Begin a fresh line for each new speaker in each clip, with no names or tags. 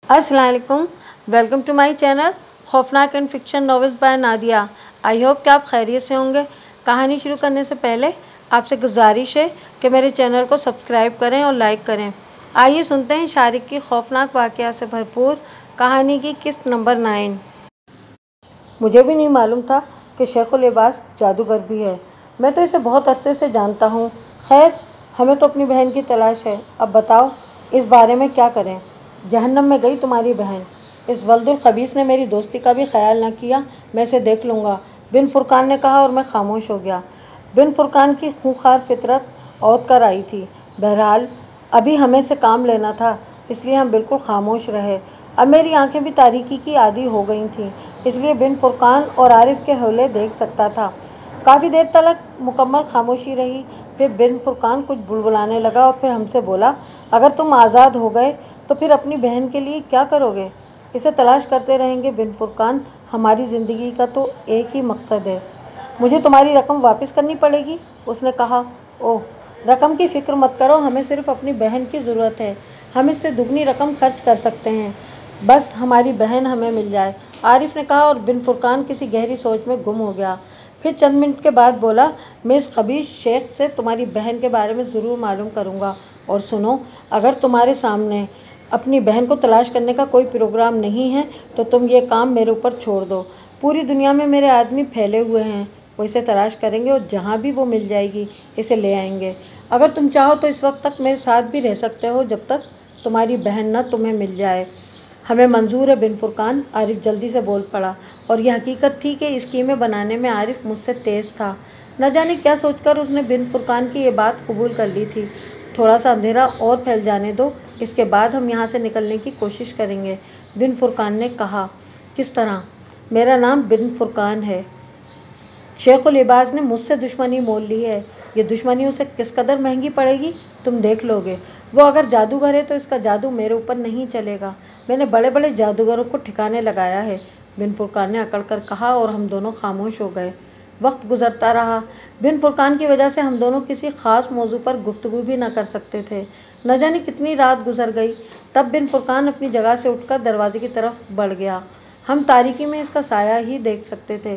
अस्सलाम वालेकुम, welcome to my channel खौफनाक and fiction novels by Nadia. I hope कि आप खैरियत से होंगे। कहानी शुरू करने से पहले आपसे गुजारिश है कि मेरे चैनल को सब्सक्राइब करें और लाइक करें। आइए सुनते हैं शारिक की खौफनाक वाक़या से भरपूर कहानी की किस्त नंबर 9। मुझे भी नहीं मालूम था कि शेखुल लिबास जादूगर भी है। मैं तो इसे बहुत अरसे से जानता हूँ। खैर, हमें तो अपनी बहन की तलाश है। अब बताओ इस बारे में क्या करें। जहन्नम में गई तुम्हारी बहन। इस वल्दुल खबीस ने मेरी दोस्ती का भी ख्याल न किया। मैं इसे देख लूँगा, बिन फुरकान ने कहा और मैं खामोश हो गया। बिन फुरकान की खूंखार फितरत औद कर आई थी। बहरहाल अभी हमें से काम लेना था, इसलिए हम बिल्कुल खामोश रहे। अब मेरी आंखें भी तारीकी की आदी हो गई थीं, इसलिए बिन फुरकान और आरिफ के हौले देख सकता था। काफ़ी देर तक मुकम्मल खामोशी रही। फिर बिन फुरकान कुछ बुलबुलाने लगा और फिर हमसे बोला, अगर तुम आज़ाद हो गए तो फिर अपनी बहन के लिए क्या करोगे? इसे तलाश करते रहेंगे बिन फुरकान। हमारी ज़िंदगी का तो एक ही मकसद है। मुझे तुम्हारी रकम वापस करनी पड़ेगी, उसने कहा। ओह, रकम की फ़िक्र मत करो, हमें सिर्फ अपनी बहन की ज़रूरत है। हम इससे दुगनी रकम खर्च कर सकते हैं, बस हमारी बहन हमें मिल जाए, आरिफ ने कहा और बिन फुरकान किसी गहरी सोच में गुम हो गया। फिर चंद मिनट के बाद बोला, मैं इस खबीस शेख से तुम्हारी बहन के बारे में ज़रूर मालूम करूँगा। और सुनो, अगर तुम्हारे सामने अपनी बहन को तलाश करने का कोई प्रोग्राम नहीं है तो तुम ये काम मेरे ऊपर छोड़ दो। पूरी दुनिया में मेरे आदमी फैले हुए हैं, वो इसे तलाश करेंगे और जहाँ भी वो मिल जाएगी इसे ले आएंगे। अगर तुम चाहो तो इस वक्त तक मेरे साथ भी रह सकते हो जब तक तुम्हारी बहन न तुम्हें मिल जाए। हमें मंजूर है बिन फुरकान, आरिफ जल्दी से बोल पड़ा। और यह हकीकत थी कि स्कीमें बनाने में आरिफ मुझसे तेज़ था। न जाने क्या सोचकर उसने बिन फुरकान की ये बात कबूल कर ली थी। थोड़ा सा अंधेरा और फैल जाने दो, इसके बाद हम यहाँ से निकलने की कोशिश करेंगे, बिन फुरकान ने कहा। किस तरह? मेरा नाम बिन फुरकान है। शेखुल लिबास ने मुझसे दुश्मनी मोल ली है। ये दुश्मनी उसे किस कदर महंगी पड़ेगी तुम देख लोगे। वो अगर जादूगर है तो इसका जादू मेरे ऊपर नहीं चलेगा। मैंने बड़े बड़े जादूगरों को ठिकाने लगाया है, बिन फुरकान ने अकड़ कर कहा और हम दोनों खामोश हो गए। वक्त गुजरता रहा। बिन फुरकान की वजह से हम दोनों किसी खास मौजू पर गुफ्तगू भी न कर सकते थे। न जाने कितनी रात गुजर गई। तब बिन फुरकान अपनी जगह से उठकर दरवाजे की तरफ बढ़ गया। हम तारीकी में इसका साया ही देख सकते थे।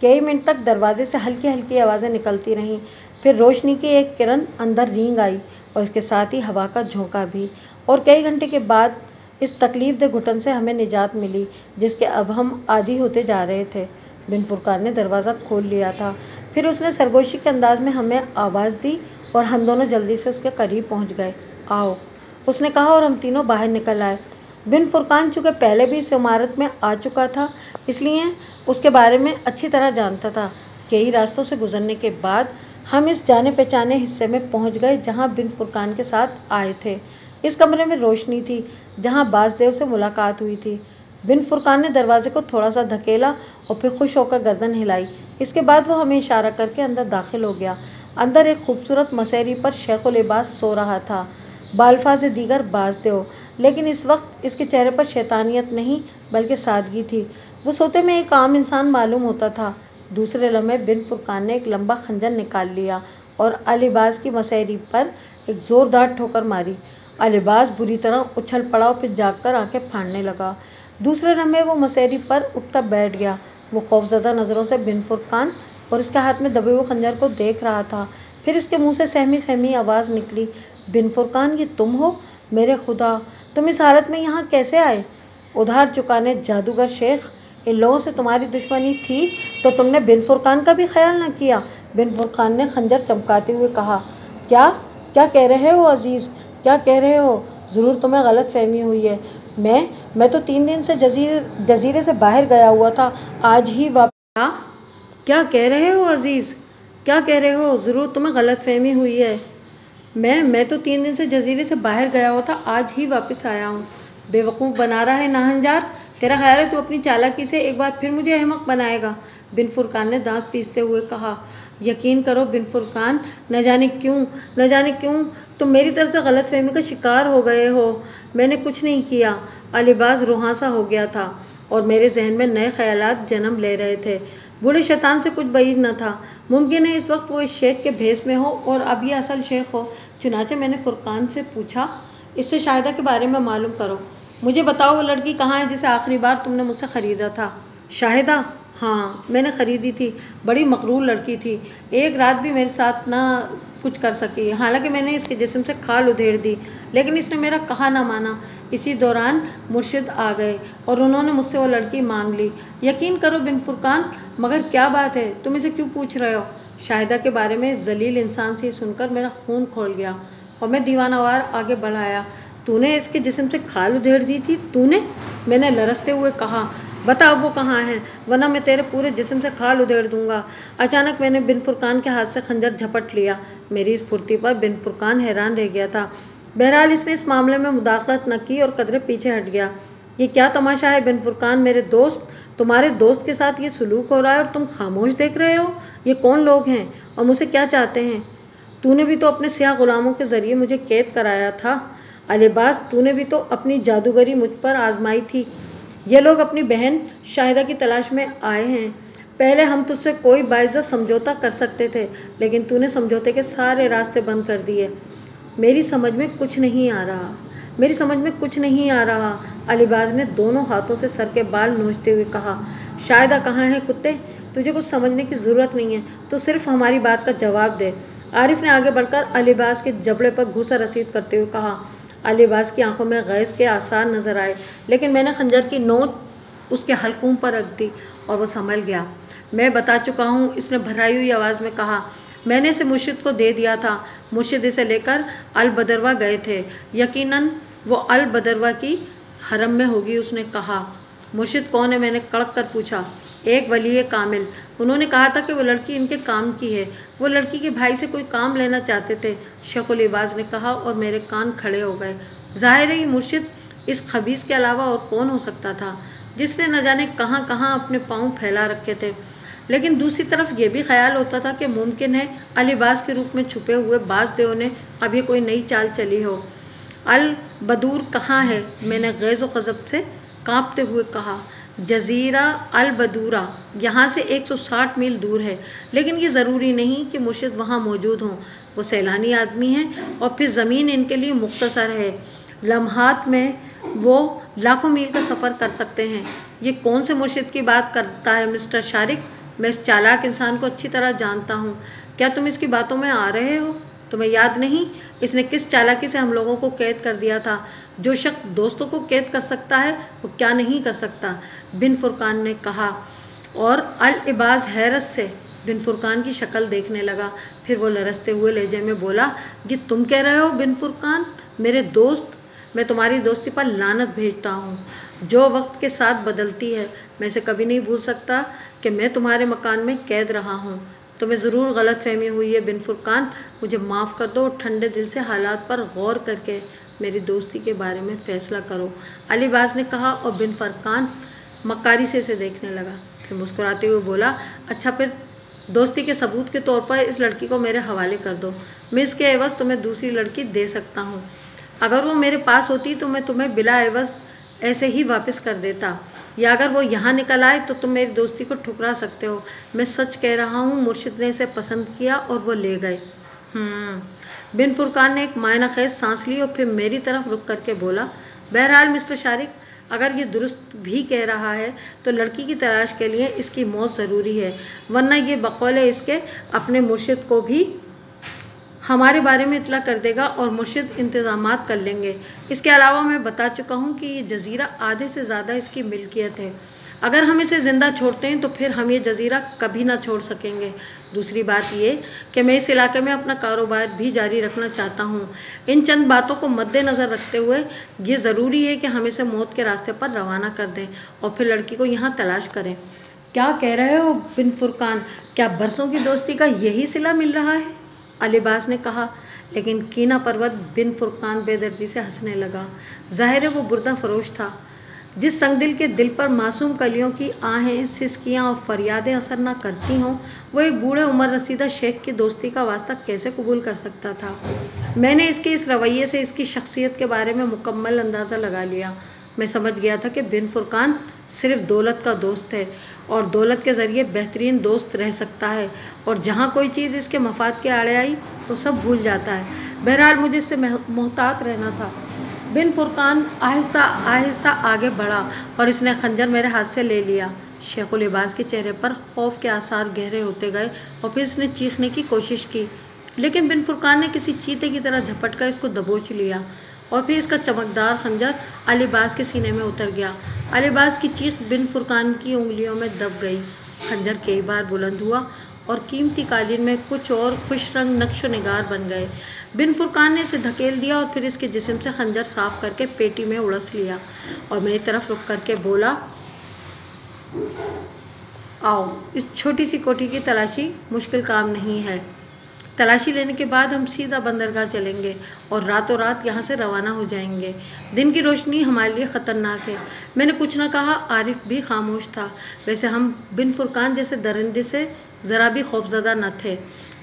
कई मिनट तक दरवाजे से हल्की हल्की आवाज़ें निकलती रहीं। फिर रोशनी की एक किरण अंदर रेंग आई और इसके साथ ही हवा का झोंका भी। और कई घंटे के बाद इस तकलीफदेह घुटन से हमें निजात मिली, जिसके अब हम आदी होते जा रहे थे। बिन फुरकान ने दरवाज़ा खोल लिया था। फिर उसने सरगोशी के अंदाज में हमें आवाज़ दी और हम दोनों जल्दी से उसके करीब पहुंच गए। आओ, उसने कहा और हम तीनों बाहर निकल आए। बिन फुरकान चूँकि पहले भी इस इमारत में आ चुका था, इसलिए उसके बारे में अच्छी तरह जानता था। कई रास्तों से गुजरने के बाद हम इस जाने पहचाने हिस्से में पहुंच गए जहां बिन फुरकान के साथ आए थे। इस कमरे में रोशनी थी जहां बाजदेव से मुलाकात हुई थी। बिन फुरकान ने दरवाजे को थोड़ा सा धकेला और फिर खुश होकर गर्दन हिलाई। इसके बाद वो हमें इशारा करके अंदर दाखिल हो गया। अंदर एक खूबसूरत मसहरी पर शेखुल लिबास सो रहा था, बाल्फाज दीगर बाजदेव, लेकिन इस वक्त इसके चेहरे पर शैतानियत नहीं बल्कि सादगी थी। वो सोते में एक आम इंसान मालूम होता था। दूसरे लम्हे बिन फुरकान ने एक लंबा खंजर निकाल लिया और अलिबास की मसहरी पर एक जोरदार ठोकर मारी। अलिबास बुरी तरह उछल पड़ा और फिर जागकर आंखें फाड़ने लगा। दूसरे लम्हे वो मसहरी पर उठकर बैठ गया। वो खौफजदा नज़रों से बिन फुरकान और इसके हाथ में दबे हुए खंजर को देख रहा था। फिर इसके मुंह से सहमी सहमी आवाज़ निकली, बिन फुरकान, ये तुम हो? मेरे खुदा, तुम इस हालत में यहाँ कैसे आए? उधार चुकाने जादूगर शेख, इन लोगों से तुम्हारी दुश्मनी थी तो तुमने बिन फुरकान का भी ख्याल न किया, बिन फुरकान ने खंजर चमकाते हुए कहा। क्या क्या कह रहे हो अजीज़, क्या कह रहे हो? ज़रूर तुम्हें गलत फहमी हुई है। मैं तो 3 दिन से जजीरे से बाहर गया हुआ था, आज ही वापस। क्या कह रहे हो अजीज़, क्या कह रहे हो? ज़रूर तुम्हें गलत फहमी हुई है। मैं तो 3 दिन से जजीरे से बाहर गया हुआ था, आज ही वापस आया हूँ। बेवकूफ़ बना रहा है नाहंजार, तेरा ख्याल है तू अपनी चालाकी से एक बार फिर मुझे अहमक बनाएगा, बिन फुरकान ने दांत पीसते हुए कहा। यकीन करो बिन फुरकान, न जाने क्यों तुम मेरी तरफ से गलत फहमी का शिकार हो गए हो। मैंने कुछ नहीं किया। अलिबाज रुहासा हो गया था और मेरे जहन में नए ख्यालात जन्म ले रहे थे। बूढ़े शैतान से कुछ بعید न था। मुमकिन है इस वक्त वो इस शेख के भेस में हो और अब ये असल शेख हो। चुनाचे मैंने फुरकान से पूछा, इससे शाहिदा के बारे में मालूम करो। मुझे बताओ वो लड़की कहाँ है जिसे आखिरी बार तुमने मुझसे ख़रीदा था? शाहिदा, हाँ मैंने ख़रीदी थी, बड़ी मकरूर लड़की थी, एक रात भी मेरे साथ ना कुछ कर सकी, हालांकि मैंने इसके जिस्म से खाल उधेड़ दी, लेकिन इसने मेरा कहा ना माना। इसी दौरान मुर्शिद आ गए और उन्होंने मुझसे वो लड़की मांग ली। यकीन करो बिन फुरकान, मगर क्या बात है, तुम इसे क्यों पूछ रहे हो? शाहिदा के बारे में इस जलील इंसान से सुनकर मेरा खून खोल गया और मैं दीवानावार आगे बढ़ाया। तूने इसके जिस्म से खाल उधेड़ दी थी? तूने? मैंने लरसते हुए कहा। बता वो कहाँ है, वरना मैं तेरे पूरे जिस्म से खाल उधेड़ दूंगा। अचानक मैंने बिन फुरकान के हाथ से खंजर झपट लिया। मेरी इस फुर्ती पर बिन फुरकान हैरान रह गया था। बहरहाल इसने इस मामले में मुदाखलत न की और कदरे पीछे हट गया। ये क्या तमाशा है बिन फुरकान, मेरे दोस्त, तुम्हारे दोस्त के साथ ये सलूक हो रहा है और तुम खामोश देख रहे हो? ये कौन लोग हैं और मुझसे क्या चाहते हैं? तूने भी तो अपने सियाह गुलामों के जरिए मुझे कैद कराया था। अलीबाज, तूने भी तो अपनी जादूगरी मुझ पर आजमाई थी। ये लोग अपनी बहन शाहिदा की तलाश में आए हैं। पहले हम तुझसे कोई बाइज्जत समझौता कर सकते थे, लेकिन तूने समझौते के सारे रास्ते बंद कर दिए। मेरी समझ में कुछ नहीं आ रहा, मेरी समझ में कुछ नहीं आ रहा। अलीबाज ने दोनों हाथों से सर के बाल नोचते हुए कहा। शाहिदा कहाँ है कुत्ते? तुझे कुछ समझने की ज़रूरत नहीं है, तो सिर्फ हमारी बात का जवाब दे। आरिफ ने आगे बढ़कर अलीबाज के जबड़े पर घूसा रसीद करते हुए कहा। अलीबाज की आंखों में गैस के आसार नजर आए, लेकिन मैंने खंजर की नोक उसके हलकों पर रख दी और वो संभल गया। मैं बता चुका हूँ, इसने भर्राई हुई आवाज़ में कहा। मैंने इसे मुर्शिद को दे दिया था। मुर्शिद इसे लेकर अल बदरवा गए थे। यकीनन वो अल बदरवा की हरम में होगी, उसने कहा। मुर्शिद कौन है? मैंने कड़क कर पूछा। एक वली कामिल। उन्होंने कहा था कि वो लड़की इनके काम की है। वो लड़की के भाई से कोई काम लेना चाहते थे, शकुल इबाज ने कहा और मेरे कान खड़े हो गए। जाहिर है मुर्शिद इस खबीस के अलावा और कौन हो सकता था, जिसने न जाने कहाँ कहाँ अपने पाँव फैला रखे थे। लेकिन दूसरी तरफ ये भी ख्याल होता था कि मुमकिन है अलीबाज के रूप में छुपे हुए बाज देव ने अब ये कोई नई चाल चली हो। अल बदूर कहाँ है? मैंने गैज़ व ग़ज़ब से कांपते हुए कहा। जजीरा अल बदूरा यहाँ से 160 मील दूर है, लेकिन ये ज़रूरी नहीं कि मुर्शिद वहाँ मौजूद हों। वो सैलानी आदमी हैं और फिर ज़मीन इनके लिए मुख्तसर है। लम्हात में वो लाखों मील का सफ़र कर सकते हैं। ये कौन से मुर्शिद की बात करता है मिस्टर शारिक? मैं इस चालाक इंसान को अच्छी तरह जानता हूँ। क्या तुम इसकी बातों में आ रहे हो? तुम्हें याद नहीं इसने किस चालाकी से हम लोगों को कैद कर दिया था? जो शख्स दोस्तों को कैद कर सकता है वो क्या नहीं कर सकता? बिन फुरकान ने कहा। और अल इबाज हैरत से बिन फुरकान की शक्ल देखने लगा। फिर वो लरसते हुए लहजे में बोला, ये तुम कह रहे हो बिन फुरकान, मेरे दोस्त? मैं तुम्हारी दोस्ती पर लानत भेजता हूँ, जो वक्त के साथ बदलती है। मैं इसे कभी नहीं भूल सकता कि मैं तुम्हारे मकान में कैद रहा हूँ। तुम्हें ज़रूर गलत फहमी हुई है बिन फुरकान, मुझे माफ़ कर दो और ठंडे दिल से हालात पर गौर करके मेरी दोस्ती के बारे में फ़ैसला करो, अलीबाज ने कहा। और बिन फुरकान मक्कारी से इसे देखने लगा, फिर मुस्कुराते हुए बोला, अच्छा फिर दोस्ती के सबूत के तौर पर इस लड़की को मेरे हवाले कर दो। मैं इसके एवज़ तुम्हें दूसरी लड़की दे सकता हूँ। अगर वो मेरे पास होती तो मैं तुम्हें बिला एवज़ ऐसे ही वापस कर देता, या अगर वो यहाँ निकल आए तो तुम मेरी दोस्ती को ठुकरा सकते हो। मैं सच कह रहा हूँ, मुर्शिद ने इसे पसंद किया और वो ले गए। बिन फुरकान ने एक मायना खेज सांस ली और फिर मेरी तरफ रुक करके बोला, बहरहाल मिस्टर शारिक, अगर ये दुरुस्त भी कह रहा है तो लड़की की तलाश के लिए इसकी मौत ज़रूरी है, वरना ये बकौल इसके अपने मुर्शिद को भी हमारे बारे में इतला कर देगा और मुर्शिद इंतज़ामात कर लेंगे। इसके अलावा मैं बता चुका हूँ कि ये जजीरा आधे से ज़्यादा इसकी मिल्कियत है। अगर हम इसे ज़िंदा छोड़ते हैं तो फिर हम ये जजीरा कभी ना छोड़ सकेंगे। दूसरी बात ये कि मैं इस इलाके में अपना कारोबार भी जारी रखना चाहता हूँ। इन चंद बातों को मद्देनज़र रखते हुए ये ज़रूरी है कि हम इसे मौत के रास्ते पर रवाना कर दें और फिर लड़की को यहाँ तलाश करें। क्या कह रहे हो बिन फुरकान? क्या बरसों की दोस्ती का यही सिला मिल रहा है? अलीबाज ने कहा। लेकिन कीना परवत बिन फुरकान बेदर्दी से हंसने लगा। ज़ाहिर है वो बुर्दा फरोश था। जिस संगदिल के दिल पर मासूम कलियों की आहें, सिसकियाँ और फरियादें असर न करती हों, वो एक बूढ़े उम्र रसीदा शेख की दोस्ती का वास्ता कैसे कबूल कर सकता था? मैंने इसके इस रवैये से इसकी शख्सियत के बारे में मुकम्मल अंदाज़ा लगा लिया। मैं समझ गया था कि बिन फुरकान सिर्फ दौलत का दोस्त है और दौलत के ज़रिए बेहतरीन दोस्त रह सकता है, और जहाँ कोई चीज़ इसके मफाद के आड़े आई वो सब भूल जाता है। बहरहाल मुझे इससे मोहतात रहना था। बिन फुरकान आहिस्ता आहिस्ता आगे बढ़ा और इसने खंजर मेरे हाथ से ले लिया। शेखुल लिबास के चेहरे पर खौफ के आसार गहरे होते गए और फिर इसने चीखने की कोशिश की, लेकिन बिन फुरकान ने किसी चीते की तरह झपट कर इसको दबोच लिया और फिर इसका चमकदार खंजर अलीबास के सीने में उतर गया। अलीबास की चीख बिन फुरकान की उंगलियों में दब गई। खंजर कई बार बुलंद हुआ और कीमती कालीन में कुछ और खुश रंग नक्श निगार बन गए। बिन फुरकान ने इसे धकेल दिया और फिर इसके जिस्म से खंजर साफ करके पेटी में उड़स लिया और मेरी तरफ रुक करके बोला, आओ, इस छोटी सी कोठी की तलाशी मुश्किल काम नहीं है। तलाशी लेने के बाद हम सीधा बंदरगाह चलेंगे और रातों रात यहाँ से रवाना हो जाएंगे। दिन की रोशनी हमारे लिए ख़तरनाक है। मैंने कुछ न कहा। आरिफ भी खामोश था। वैसे हम बिन फुरकान जैसे दरिंदे से ज़रा भी खौफज़दा न थे,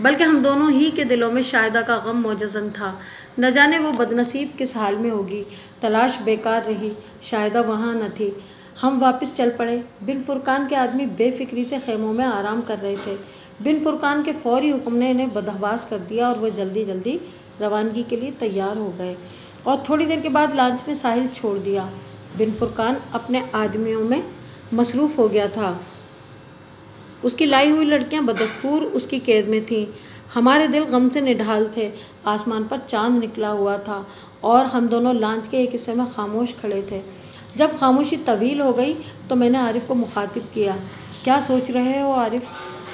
बल्कि हम दोनों ही के दिलों में शाहिदा का गम मौजज़न था। न जाने वो बदनसीब किस हाल में होगी। तलाश बेकार रही, शाहिदा वहाँ न थी। हम वापस चल पड़े। बिन फुरकान के आदमी बेफिक्री से खेमों में आराम कर रहे थे। बिन फुरकान के फौरी हुक्म ने इन्हें बदहवास कर दिया और वह जल्दी जल्दी रवानगी के लिए तैयार हो गए और थोड़ी देर के बाद लॉन्च ने साहिल छोड़ दिया। बिन फुरकान अपने आदमियों में मसरूफ़ हो गया था। उसकी लाई हुई लड़कियां बदस्तूर उसकी कैद में थीं। हमारे दिल गम से निढाल थे। आसमान पर चांद निकला हुआ था और हम दोनों लॉन्च के एक हिस्से में खामोश खड़े थे। जब खामोशी तवील हो गई तो मैंने आरिफ को मुखातिब किया, क्या सोच रहे हो आरिफ?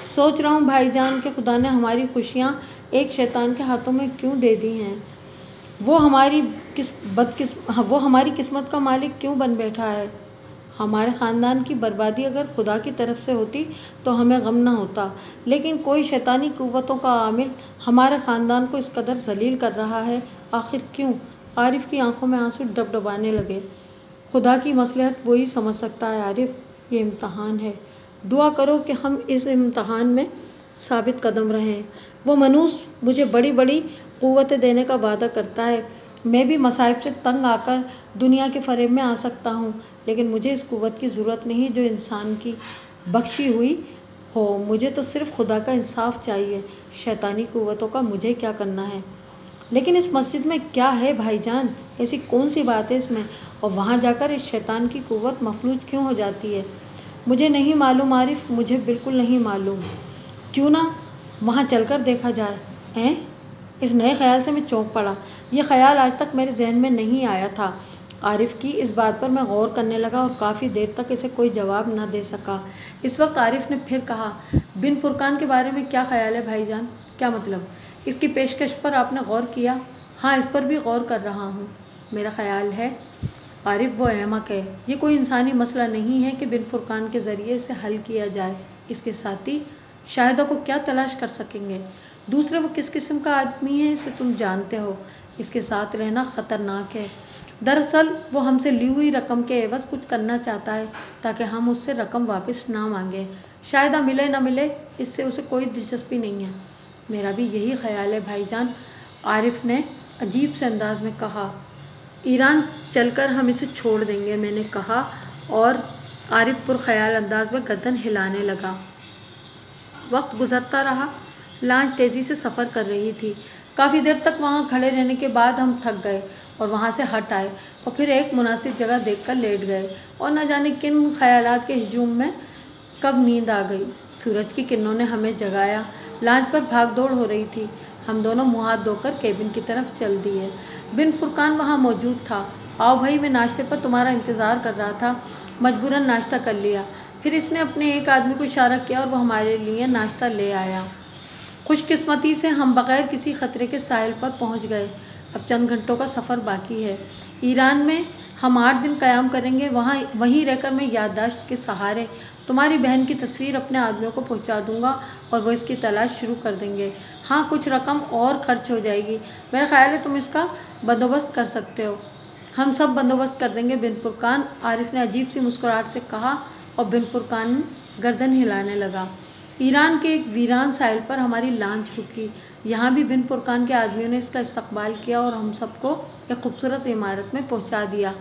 सोच रहा हूँ भाईजान कि खुदा ने हमारी खुशियाँ एक शैतान के हाथों में क्यों दे दी हैं। वो हमारी किस्मत का मालिक क्यों बन बैठा है। हमारे ख़ानदान की बर्बादी अगर खुदा की तरफ से होती तो हमें गम न होता, लेकिन कोई शैतानी कुव्वतों का आमिल हमारे ख़ानदान को इस कदर जलील कर रहा है। आखिर क्यों? आरिफ की आंखों में आंसू डबडबाने लगे। खुदा की मसलहत वही समझ सकता है आरिफ, ये इम्तहान है। दुआ करो कि हम इस इम्तहान में साबित कदम रहें। वो मनूस मुझे बड़ी बड़ी क़ुव्वतें देने का वादा करता है। मैं भी मसाइब से तंग आकर दुनिया के फ़रेब में आ सकता हूँ, लेकिन मुझे इस क़ुव्वत की ज़रूरत नहीं जो इंसान की बख्शी हुई हो। मुझे तो सिर्फ़ खुदा का इंसाफ चाहिए। शैतानी क़ुव्वतों का मुझे क्या करना है। लेकिन इस मस्जिद में क्या है भाईजान? ऐसी कौन सी बात है इसमें? और वहाँ जाकर इस शैतान की क़ुव्वत मफलूज क्यों हो जाती है? मुझे नहीं मालूम आरिफ, मुझे बिल्कुल नहीं मालूम। क्यों ना वहाँ चलकर देखा जाए? हैं? इस नए ख्याल से मैं चौंक पड़ा। यह ख्याल आज तक मेरे जहन में नहीं आया था। आरिफ की इस बात पर मैं गौर करने लगा और काफ़ी देर तक इसे कोई जवाब न दे सका। इस वक्त आरिफ ने फिर कहा, बिन फुरकान के बारे में क्या ख्याल है भाईजान? क्या मतलब? इसकी पेशकश पर आपने गौर किया? हाँ, इस पर भी गौर कर रहा हूँ। मेरा ख्याल है आरिफ वो अहमक है। ये कोई इंसानी मसला नहीं है कि बिन फुरकान के ज़रिए इसे हल किया जाए। इसके साथी शाहिदा को क्या तलाश कर सकेंगे? दूसरे वो किस किस्म का आदमी है इसे तुम जानते हो। इसके साथ रहना ख़तरनाक है। दरअसल वो हमसे ली हुई रकम के एवज़ कुछ करना चाहता है ताकि हम उससे रकम वापस ना मांगें। शाहिदा मिले ना मिले, इससे उसे कोई दिलचस्पी नहीं है। मेरा भी यही ख्याल है भाईजान, आरिफ ने अजीब से अंदाज में कहा। ईरान चलकर हम इसे छोड़ देंगे, मैंने कहा और आरिफ पुरख्याल अंदाज में गर्दन हिलाने लगा। वक्त गुजरता रहा। लॉन्च तेज़ी से सफ़र कर रही थी। काफ़ी देर तक वहाँ खड़े रहने के बाद हम थक गए और वहाँ से हट आए और फिर एक मुनासिब जगह देखकर लेट गए और न जाने किन ख्यालात के हजूम में कब नींद आ गई। सूरज की किरणों ने हमें जगाया। लॉन्च पर भाग दौड़ हो रही थी। हम दोनों मुँह हाथ धोकर केबिन की तरफ चल दिए। बिन फुरकान वहाँ मौजूद था। आओ भाई, मैं नाश्ते पर तुम्हारा इंतज़ार कर रहा था। मजबूरन नाश्ता कर लिया। फिर इसने अपने एक आदमी को इशारा किया और वो हमारे लिए नाश्ता ले आया। खुशकिस्मती से हम बग़ैर किसी ख़तरे के साहिल पर पहुँच गए। अब चंद घंटों का सफ़र बाकी है। ईरान में हम 8 दिन क़याम करेंगे। वहीं रहकर मैं याददाश्त के सहारे तुम्हारी बहन की तस्वीर अपने आदमियों को पहुंचा दूंगा और वो इसकी तलाश शुरू कर देंगे। हाँ, कुछ रकम और खर्च हो जाएगी। मेरा ख्याल है तुम इसका बंदोबस्त कर सकते हो। हम सब बंदोबस्त कर देंगे बिन फुरकान, आरिफ ने अजीब सी मुस्कुराहट से कहा और बिन फुरकान गर्दन हिलाने लगा। ईरान के एक वीरान साहिल पर हमारी लॉन्च रुकी। यहाँ भी बिन फुरकान के आदमियों ने इसका इस्तकबाल किया और हम सबको एक खूबसूरत इमारत में पहुँचा दिया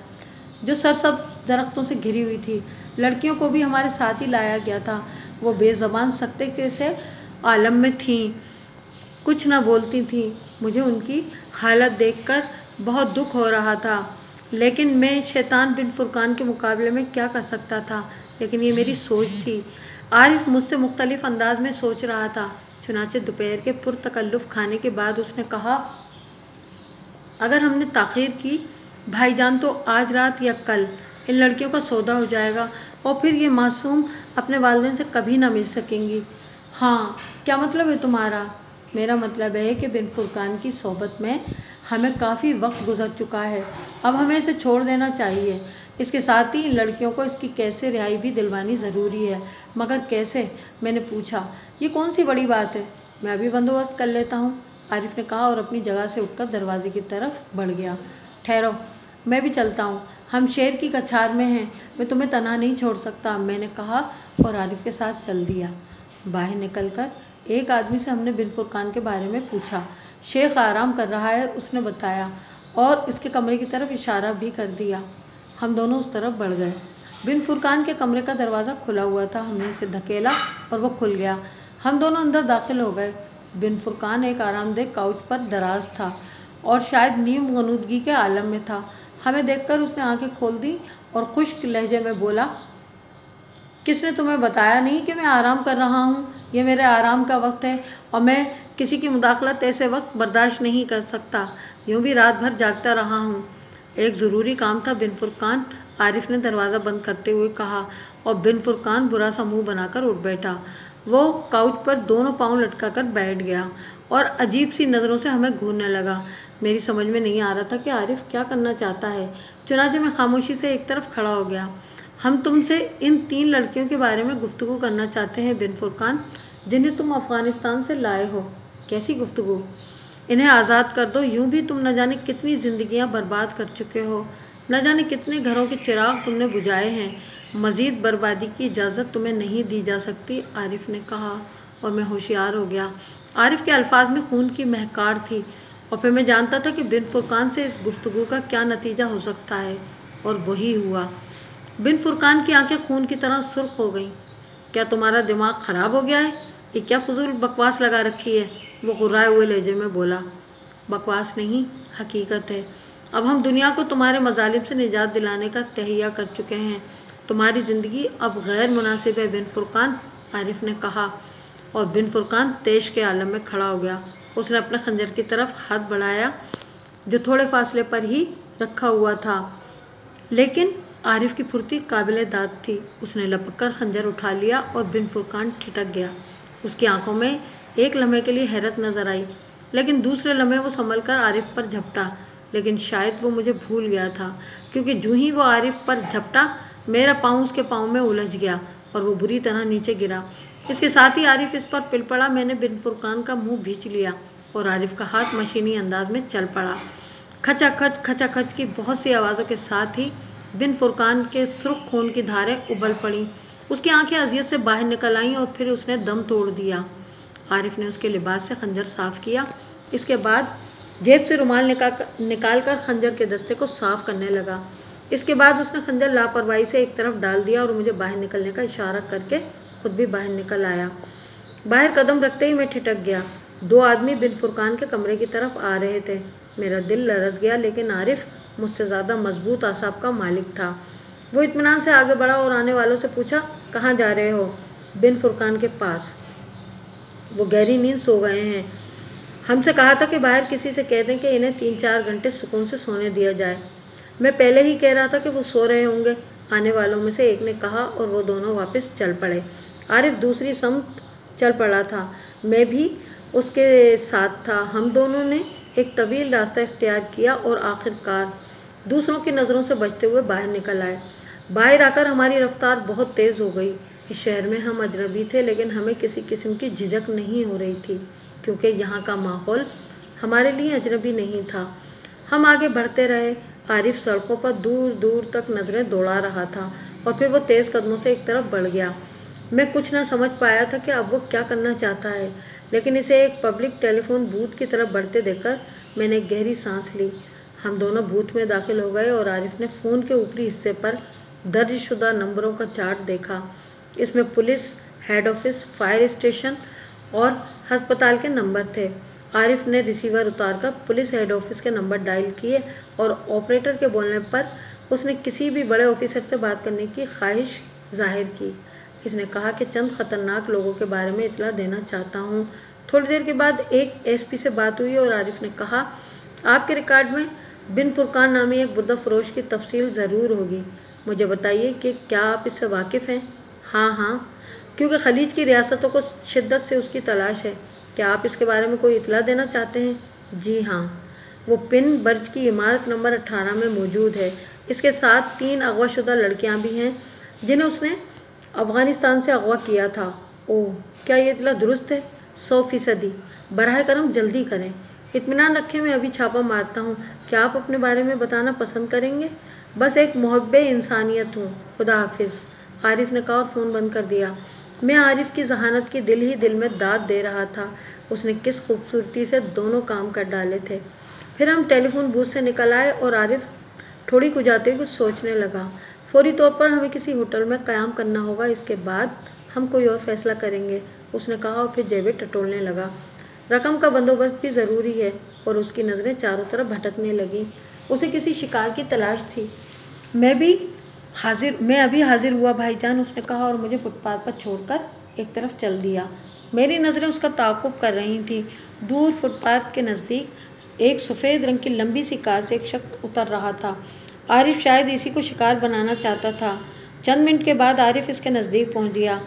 जो सरसब्ज़ दरख्तों से घिरी हुई थी। लड़कियों को भी हमारे साथ ही लाया गया था। वो बेज़बान सकते कैसे आलम में थीं, कुछ न बोलती थीं। मुझे उनकी हालत देखकर बहुत दुख हो रहा था। लेकिन मैं शैतान बिन फुरकान के मुकाबले में क्या कर सकता था। लेकिन ये मेरी सोच थी। आरिफ मुझसे मुख्तलिफ अंदाज में सोच रहा था। चुनाचे दोपहर के पुरतकल्लुफ़ खाने के बाद उसने कहा, अगर हमने ताख़ीर की भाईजान तो आज रात या कल इन लड़कियों का सौदा हो जाएगा और फिर ये मासूम अपने वालिदैन से कभी ना मिल सकेंगी। हाँ, क्या मतलब है तुम्हारा? मेरा मतलब है कि बिन फुरकान की सोहबत में हमें काफ़ी वक्त गुजर चुका है, अब हमें इसे छोड़ देना चाहिए। इसके साथ ही इन लड़कियों को इसकी कैसे रिहाई भी दिलवानी ज़रूरी है। मगर कैसे? मैंने पूछा। ये कौन सी बड़ी बात है, मैं अभी बंदोबस्त कर लेता हूँ, आरिफ ने कहा और अपनी जगह से उठकर दरवाजे की तरफ बढ़ गया। ठहरो, मैं भी चलता हूँ, हम शेर की कछार में हैं, मैं तुम्हें तनहा नहीं छोड़ सकता, मैंने कहा और आरिफ के साथ चल दिया। बाहर निकलकर एक आदमी से हमने बिन फुरकान के बारे में पूछा। शेख आराम कर रहा है, उसने बताया और इसके कमरे की तरफ इशारा भी कर दिया। हम दोनों उस तरफ बढ़ गए। बिन फुरकान के कमरे का दरवाज़ा खुला हुआ था। हमने इसे धकेला और वो खुल गया। हम दोनों अंदर दाखिल हो गए। बिन फुरकान एक आरामदेह काउच पर दराज था और शायद नीम गनूदगी के आलम में था। हमें देखकर उसने आंखें खोल दी और खुश्क लहजे में बोला, किसने तुम्हें बताया नहीं कि मैं आराम कर रहा हूँ? ये मेरे आराम का वक्त है और मैं किसी की मुदाखलत ऐसे वक्त बर्दाश्त नहीं कर सकता। यूँ भी रात भर जागता रहा हूँ। एक ज़रूरी काम था बिन फुरकान, आरिफ ने दरवाज़ा बंद करते हुए कहा और बिन फुरकान बुरा सा मुँह बनाकर उठ बैठा। वो काउच पर दोनों पाँव लटकाकर बैठ गया और अजीब सी नज़रों से हमें घूरने लगा। मेरी समझ में नहीं आ रहा था कि आरिफ क्या करना चाहता है। चुनाचे मैं खामोशी से एक तरफ खड़ा हो गया। हम तुमसे इन 3 लड़कियों के बारे में गुफ्तगू करना चाहते हैं बिन फुरकान, जिन्हें तुम अफ़गानिस्तान से लाए हो। कैसी गुफ्तगू? इन्हें आज़ाद कर दो। यूँ भी तुम न जाने कितनी ज़िंदगियाँ बर्बाद कर चुके हो, न जाने कितने घरों के चिराग तुमने बुझाए हैं। मज़ीद बर्बादी की इजाज़त तुम्हें नहीं दी जा सकती, आरिफ ने कहा और मैं होशियार हो गया। आरिफ के अल्फाज में खून की महकार थी और फिर मैं जानता था कि बिन फुरकान से इस गुफ्तगू का क्या नतीजा हो सकता है, और वही हुआ। बिन फुरकान की आंखें खून की तरह सुर्ख हो गईं। क्या तुम्हारा दिमाग ख़राब हो गया है? ये क्या फजूल बकवास लगा रखी है? वो गुर्राए हुए लहजे में बोला। बकवास नहीं, हकीकत है। अब हम दुनिया को तुम्हारे मजालिम से निजात दिलाने का तहैया कर चुके हैं। तुम्हारी ज़िंदगी अब गैर मुनासिब है बिन फुरकान, आरिफ ने कहा और बिन फुरकान तेश के आलम में खड़ा हो गया। उसने अपने खंजर की तरफ हाथ बढ़ाया जो थोड़े फासले पर ही रखा हुआ था, लेकिन आरिफ की फुर्ती काबिले दाद थी। उसने लपक कर खंजर उठा लिया और बिन फुरकान ठिठक गया। उसकी आंखों में एक लम्हे के लिए हैरत नजर आई, लेकिन दूसरे लम्हे वो संभल कर आरिफ पर झपटा। लेकिन शायद वो मुझे भूल गया था, क्योंकि जूं ही वो आरिफ पर झपटा, मेरा पाँव उसके पाँव में उलझ गया और वो बुरी तरह नीचे गिरा। इसके साथ ही आरिफ इस पर पिल पड़ा। मैंने बिन फुरकान का मुंह भींच लिया और आरिफ का हाथ मशीनी अंदाज में चल पड़ा। खचाखच की बहुत सी आवाज़ों के साथ ही बिन फुरकान के सुर्ख खून की धारें उबल पड़ी। उसकी आंखें अजियत से बाहर निकल आईं और फिर उसने दम तोड़ दिया। आरिफ ने उसके लिबास से खंजर साफ किया। इसके बाद जेब से रुमाल निकाल कर खंजर के दस्ते को साफ करने लगा। इसके बाद उसने खंजर लापरवाही से एक तरफ डाल दिया और मुझे बाहर निकलने का इशारा करके खुद भी बाहर निकल आया। बाहर कदम रखते ही मैं ठिठक गया। 2 आदमी बिन फुरकान के कमरे की तरफ आ रहे थे। मेरा दिल लरज़ गया, लेकिन आरिफ मुझसे ज़्यादा मजबूत आसाब का मालिक था। वो इत्मीनान से आगे बढ़ा और आने वालों से पूछा, कहाँ जा रहे हो? बिन फुरकान के पास। वो गहरी नींद सो गए हैं। हमसे कहा था कि बाहर किसी से कह दें कि इन्हें 3-4 घंटे सुकून से सोने दिया जाए। मैं पहले ही कह रहा था कि वो सो रहे होंगे, आने वालों में से एक ने कहा और वो दोनों वापस चल पड़े। आरिफ दूसरी समत चल पड़ा था। मैं भी उसके साथ था। हम दोनों ने एक तवील रास्ता इख्तियार किया और आखिरकार दूसरों की नज़रों से बचते हुए बाहर निकल आए। बाहर आकर हमारी रफ्तार बहुत तेज़ हो गई। इस शहर में हम अजनबी थे, लेकिन हमें किसी किस्म की झिझक नहीं हो रही थी, क्योंकि यहाँ का माहौल हमारे लिए अजनबी नहीं था। हम आगे बढ़ते रहे। आरिफ सड़कों पर दूर दूर तक नज़रें दौड़ा रहा था और फिर वो तेज़ कदमों से एक तरफ बढ़ गया। मैं कुछ न समझ पाया था कि अब वो क्या करना चाहता है, लेकिन इसे एक पब्लिक टेलीफोन बूथ की तरफ बढ़ते देखकर मैंने एक गहरी सांस ली। हम दोनों बूथ में दाखिल हो गए और आरिफ ने फ़ोन के ऊपरी हिस्से पर दर्ज शुदा नंबरों का चार्ट देखा। इसमें police, head office, fire station और अस्पताल के नंबर थे। आरिफ ने रिसीवर उतारकर पुलिस हेड ऑफिस के नंबर डायल किए और ऑपरेटर के बोलने पर उसने किसी भी बड़े ऑफिसर से बात करने की ख्वाहिश जाहिर की। इसने कहा कि चंद खतरनाक लोगों के बारे में इत्तला देना चाहता हूँ। थोड़ी देर के बाद एक एसपी से बात हुई और आरिफ ने कहा, आपके रिकॉर्ड में बिन फुरकान नामी एक गुर्दा फरोश की तफसील ज़रूर होगी। मुझे बताइए कि क्या आप इससे वाकिफ़ हैं? हाँ, क्योंकि खलीज की रियासतों को शिद्दत से उसकी तलाश है। क्या आप इसके बारे में कोई इत्तला देना चाहते हैं? जी हाँ, वो पिन बर्ज की इमारत नंबर 18 में मौजूद है। इसके साथ 3 अगवाशुदा लड़कियां भी हैं जिन्हें उसने अफगानिस्तान से अगवा किया था। ओह, क्या ये इत्तला दुरुस्त है? 100%। बराह करम जल्दी करें। इत्मीनान रखें, मैं अभी छापा मारता हूँ। क्या आप अपने बारे में बताना पसंद करेंगे? बस एक मुहब्बे इंसानियत हूँ, खुदा हाफिज, आरिफ ने कहा और फ़ोन बंद कर दिया। मैं आरिफ की जहानत की दिल ही दिल में दाद दे रहा था। उसने किस खूबसूरती से दोनों काम कर डाले थे। फिर हम टेलीफोन बूथ से निकल आए और आरिफ थोड़ी खुजाते हुए कुछ सोचने लगा। फौरी तौर पर हमें किसी होटल में क़याम करना होगा, इसके बाद हम कोई और फैसला करेंगे, उसने कहा और फिर जेबें टटोलने लगा। रकम का बंदोबस्त भी ज़रूरी है। और उसकी नज़रें चारों तरफ भटकने लगीं। उसे किसी शिकार की तलाश थी। मैं अभी हाजिर हुआ भाईजान, उसने कहा और मुझे फुटपाथ पर छोड़कर एक तरफ चल दिया। मेरी नज़रें उसका ताक़ुब कर रही थीं। दूर फुटपाथ के नज़दीक एक सफ़ेद रंग की लंबी सी कार से एक शख्स उतर रहा था। आरिफ शायद इसी को शिकार बनाना चाहता था। चंद मिनट के बाद आरिफ इसके नज़दीक पहुंच गया।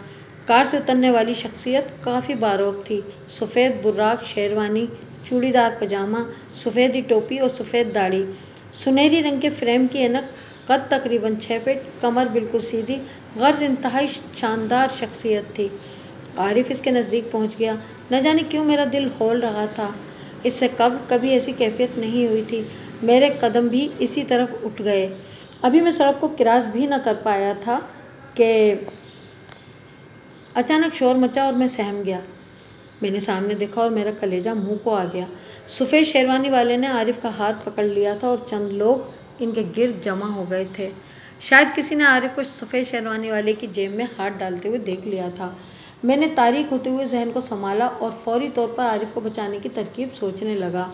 कार से उतरने वाली शख्सियत काफ़ी बारोक थी। सफ़ेद बुर्राक शेरवानी, चूड़ीदार पजामा, सफ़ेदी टोपी और सफ़ेद दाढ़ी, सुनहरी रंग के फ्रेम की ऐनक, कद तकरीबन 6 फीट, कमर बिल्कुल सीधी, गर्ज इंतहाई शानदार शख्सियत थी। आरिफ इसके नज़दीक पहुंच गया। न जाने क्यों मेरा दिल हौल रहा था। इससे कभी ऐसी कैफियत नहीं हुई थी। मेरे कदम भी इसी तरफ उठ गए। अभी मैं सड़क को क्रॉस भी न कर पाया था कि अचानक शोर मचा और मैं सहम गया। मैंने सामने देखा और मेरा कलेजा मुंह को आ गया। सफ़ेद शेरवानी वाले ने आरिफ का हाथ पकड़ लिया था और चंद लोग इनके गिर्द जमा हो गए थे। शायद किसी ने आरिफ को सफ़ेद शेरवानी वाले की जेब में हाथ डालते हुए देख लिया था। मैंने तारीख होते हुए जहन को संभाला और फौरी तौर पर आरिफ को बचाने की तरकीब सोचने लगा।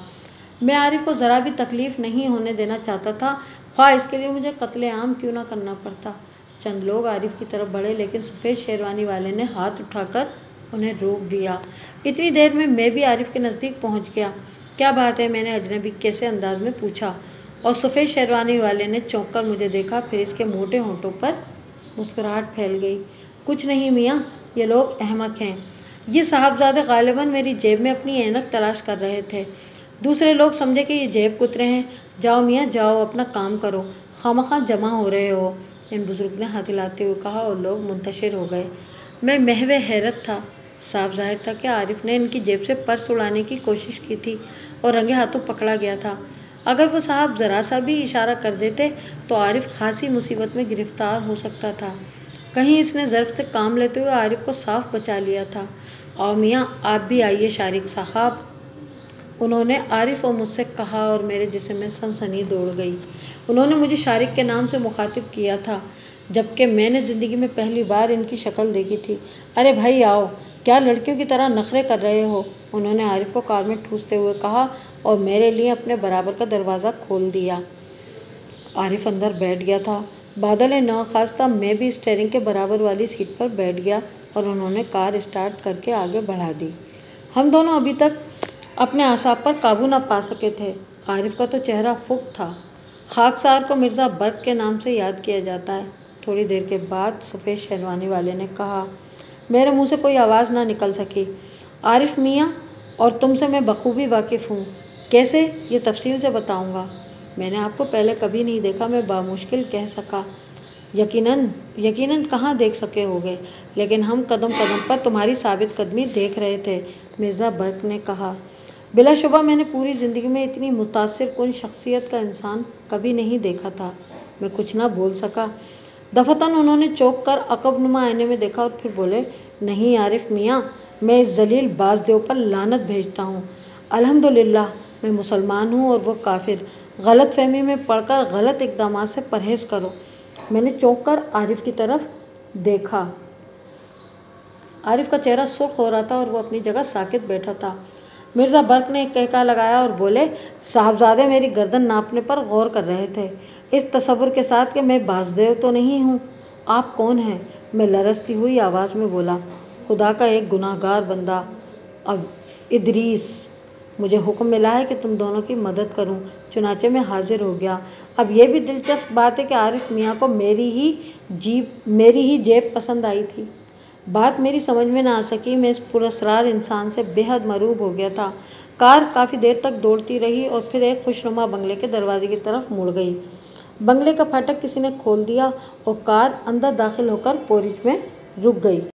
मैं आरिफ को ज़रा भी तकलीफ़ नहीं होने देना चाहता था, ख्वाह इसके लिए मुझे कत्ले-आम क्यों ना करना पड़ता। चंद लोग आरिफ की तरफ बढ़े, लेकिन सफ़ेद शेरवानी वाले ने हाथ उठाकर उन्हें रोक दिया। इतनी देर में मैं भी आरिफ के नज़दीक पहुंच गया। क्या बात है? मैंने अजनबी कैसे अंदाज में पूछा और सफ़ेद शेरवानी वाले ने चौंक कर मुझे देखा। फिर इसके मोटे होंठों पर मुस्कुराहट फैल गई। कुछ नहीं मियाँ, ये लोग अहमक हैं। ये साहबजादे गालिबन मेरी जेब में अपनी ऐनक तलाश कर रहे थे। दूसरे लोग समझे कि ये जेब कुतरे हैं। जाओ मियाँ जाओ, अपना काम करो, खामखा जमा हो रहे हो, इन बुजुर्ग ने हाथ हिलाते हुए कहा और लोग मुंतशिर हो गए। मैं महवे हैरत था। साफ जाहिर था कि आरिफ ने इनकी जेब से पर्स उड़ाने की कोशिश की थी और रंगे हाथों पकड़ा गया था। अगर वो साहब ज़रा सा भी इशारा कर देते तो आरिफ खासी मुसीबत में गिरफ्तार हो सकता था। कहीं इसने ज़र्फ से काम लेते हुए आरिफ को साफ बचा लिया था। आओ मियाँ, आप भी आइए शारिक साहब, उन्होंने आरिफ और मुझसे कहा और मेरे जिस्म में सनसनी दौड़ गई। उन्होंने मुझे शारिक के नाम से मुखातिब किया था, जबकि मैंने ज़िंदगी में पहली बार इनकी शक्ल देखी थी। अरे भाई आओ, क्या लड़कियों की तरह नखरे कर रहे हो, उन्होंने आरिफ को कार में ठूसते हुए कहा और मेरे लिए अपने बराबर का दरवाज़ा खोल दिया। आरिफ अंदर बैठ गया था। बादल नखास्ता मैं भी स्टीयरिंग के बराबर वाली सीट पर बैठ गया और उन्होंने कार स्टार्ट करके आगे बढ़ा दी। हम दोनों अभी तक अपने आसाब पर काबू न पा सके थे। आरिफ का तो चेहरा फुक था। खाकसार को मिर्ज़ा बर्क के नाम से याद किया जाता है। थोड़ी देर के बाद सफ़ेद शेरवानी वाले ने कहा। मेरे मुंह से कोई आवाज़ ना निकल सकी। आरिफ मियाँ, और तुमसे मैं बखूबी वाकिफ़ हूँ। कैसे? ये तफसील से बताऊँगा। मैंने आपको पहले कभी नहीं देखा, मैं बामुश्किल कह सका। यकीनन कहाँ देख सके होगे, लेकिन हम कदम कदम पर तुम्हारी साबित कदमी देख रहे थे, मिर्ज़ा बर्क ने कहा। बिलाशुबा मैंने पूरी ज़िंदगी में इतनी मुतासिर कुन शख्सियत का इंसान कभी नहीं देखा था। मैं कुछ ना बोल सका। दफ़तन उन्होंने चौंक कर अकबनुमा आईने में देखा और फिर बोले, नहीं आरिफ मियाँ, मैं इस जलील बाज़देव पर लानत भेजता हूँ। अल्हम्दुलिल्लाह मैं मुसलमान हूँ और वो काफिर। गलत फहमी में पड़कर गलत इक़दामात से परहेज़ करो। मैंने चौंक कर आरिफ की तरफ देखा। आरिफ का चेहरा सुर्ख हो रहा था और वो अपनी जगह साकित बैठा था। मिर्ज़ा बर्क ने एक कहका लगाया और बोले, साहबजादे मेरी गर्दन नापने पर गौर कर रहे थे, इस तसव्वुर के साथ कि मैं बाजदेव तो नहीं हूँ। आप कौन हैं? मैं लरजती हुई आवाज़ में बोला, खुदा का एक गुनाहगार बंदा, अब इदरीस। मुझे हुक्म मिला है कि तुम दोनों की मदद करूं। चुनाचे मैं हाजिर हो गया। अब यह भी दिलचस्प बात है कि आरिफ मियाँ को मेरी ही जेब पसंद आई थी। बात मेरी समझ में ना आ सकी। मैं इस पुरस्कार इंसान से बेहद मरूब हो गया था। कार काफ़ी देर तक दौड़ती रही और फिर एक खुशनुमा बंगले के दरवाजे की तरफ मुड़ गई। बंगले का फाटक किसी ने खोल दिया और कार अंदर दाखिल होकर पोरिज में रुक गई।